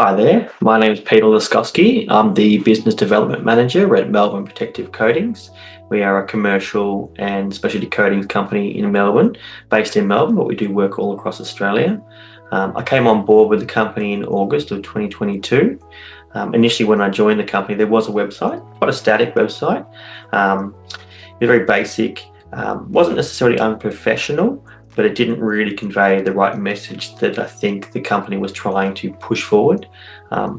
Hi there, my name is Peter Laskovsky. I'm the Business Development Manager at Melbourne Protective Coatings. We are a commercial and specialty coatings company in Melbourne, based in Melbourne, but we do work all across Australia. I came on board with the company in August of 2022. Initially, when I joined the company, there was a website, quite a static website. It was very basic, wasn't necessarily unprofessional, but it didn't really convey the right message that I think the company was trying to push forward.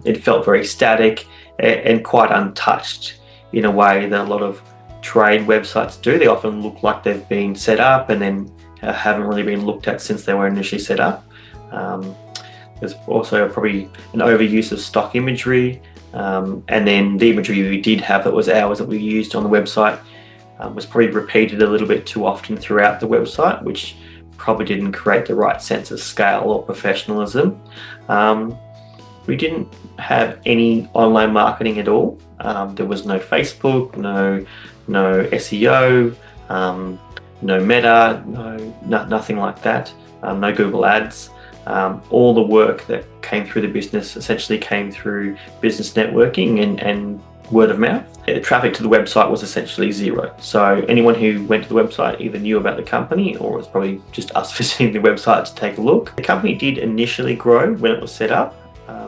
It felt very static and quite untouched in a way that a lot of trade websites do. They often look like they've been set up and then haven't really been looked at since they were initially set up. There's also probably an overuse of stock imagery, and then the imagery we did have that was ours that we used on the website was probably repeated a little bit too often throughout the website, which probably didn't create the right sense of scale or professionalism. We didn't have any online marketing at all. There was no Facebook, no SEO, no Meta, nothing like that, no Google Ads. All the work that came through the business essentially came through business networking and word of mouth. The traffic to the website was essentially zero. So anyone who went to the website either knew about the company or it was probably just us visiting the website to take a look. The company did initially grow when it was set up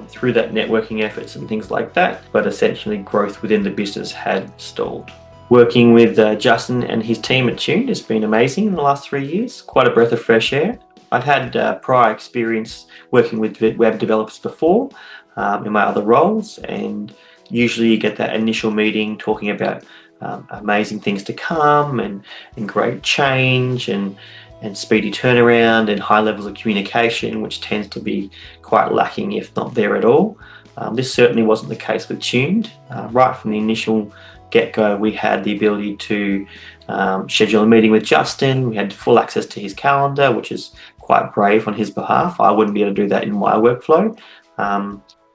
through that networking efforts and things like that, but essentially growth within the business had stalled. Working with Justin and his team at Tuned has been amazing in the last 3 years, quite a breath of fresh air. I'd had prior experience working with web developers before in my other roles, and usually you get that initial meeting talking about amazing things to come and great change and speedy turnaround and high levels of communication, which tends to be quite lacking, if not there at all. This certainly wasn't the case with Tuned. Right from the initial get-go, we had the ability to schedule a meeting with Justin. We had full access to his calendar, which is quite brave on his behalf. I wouldn't be able to do that in my workflow.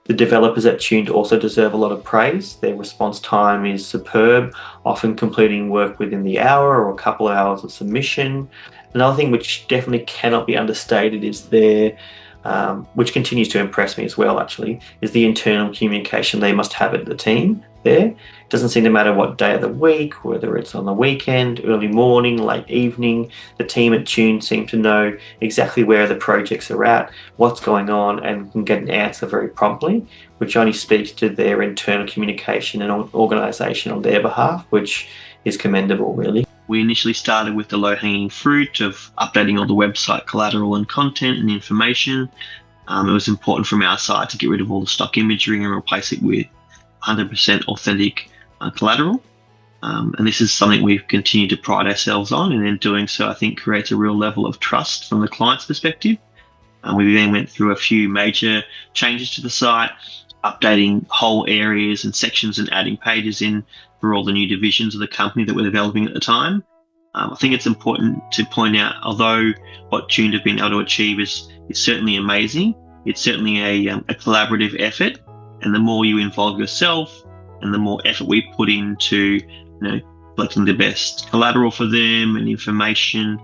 The developers at Tuned also deserve a lot of praise. Their response time is superb, often completing work within the hour or a couple of hours of submission. Another thing which definitely cannot be understated is which continues to impress me as well actually, is the internal communication they must have at the team there. It doesn't seem to matter what day of the week, whether it's on the weekend, early morning, late evening, the team at Tune seem to know exactly where the projects are at, what's going on, and can get an answer very promptly, which only speaks to their internal communication and organisation on their behalf, which is commendable really. We initially started with the low-hanging fruit of updating all the website collateral and content and information. It was important from our side to get rid of all the stock imagery and replace it with 100% authentic collateral. And this is something we've continued to pride ourselves on, and in doing so I think creates a real level of trust from the client's perspective. We then went through a few major changes to the site, updating whole areas and sections and adding pages in for all the new divisions of the company that we're developing at the time. I think it's important to point out, although what Tuned have been able to achieve is certainly amazing, it's certainly a collaborative effort, and the more you involve yourself and the more effort we put into collecting the best collateral for them and information,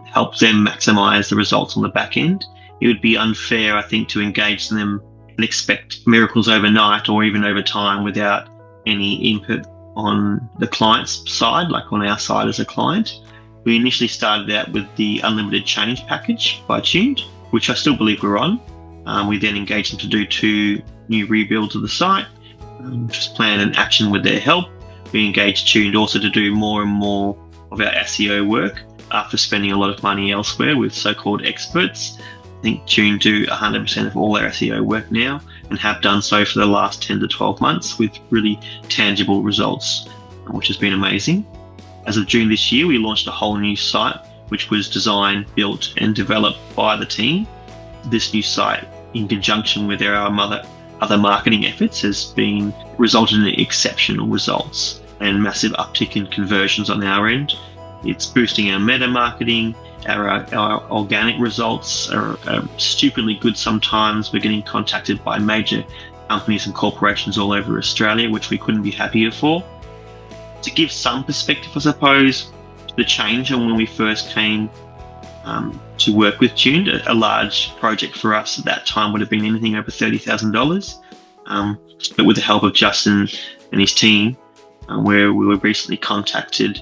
helps them maximize the results on the back end. It would be unfair, I think, to engage them and expect miracles overnight or even over time without any input on the client's side, like on our side as a client. We initially started out with the unlimited change package by Tuned, which I still believe we're on. We then engaged them to do 2 new rebuilds of the site, just plan and action with their help. We engaged Tuned also to do more and more of our SEO work after spending a lot of money elsewhere with so-called experts. I think Tuned do 100% of all our SEO work now and have done so for the last 10 to 12 months with really tangible results, which has been amazing. As of June this year, we launched a whole new site, which was designed, built and developed by the team. This new site, in conjunction with our other marketing efforts, has resulted in exceptional results and massive uptick in conversions on our end. It's boosting our meta marketing. Our organic results are stupidly good sometimes. We're getting contacted by major companies and corporations all over Australia, which we couldn't be happier for. To give some perspective, I suppose, to the change on when we first came to work with Tuned. A large project for us at that time would have been anything over $30,000. But with the help of Justin and his team, where we were recently contacted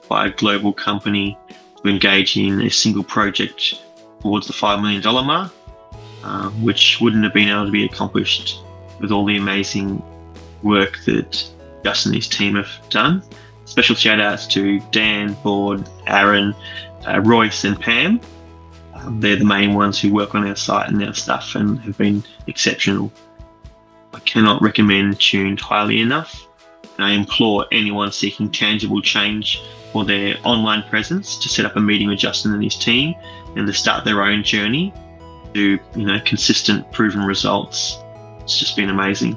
by a global company to engage in a single project towards the $5 million mark, which wouldn't have been able to be accomplished with all the amazing work that Justin and his team have done. Special shout outs to Dan, Board, Aaron, Royce and Pam. They're the main ones who work on our site and our stuff and have been exceptional. I cannot recommend Tuned highly enough. And I implore anyone seeking tangible change for their online presence to set up a meeting with Justin and his team and to start their own journey to, consistent, proven results. It's just been amazing.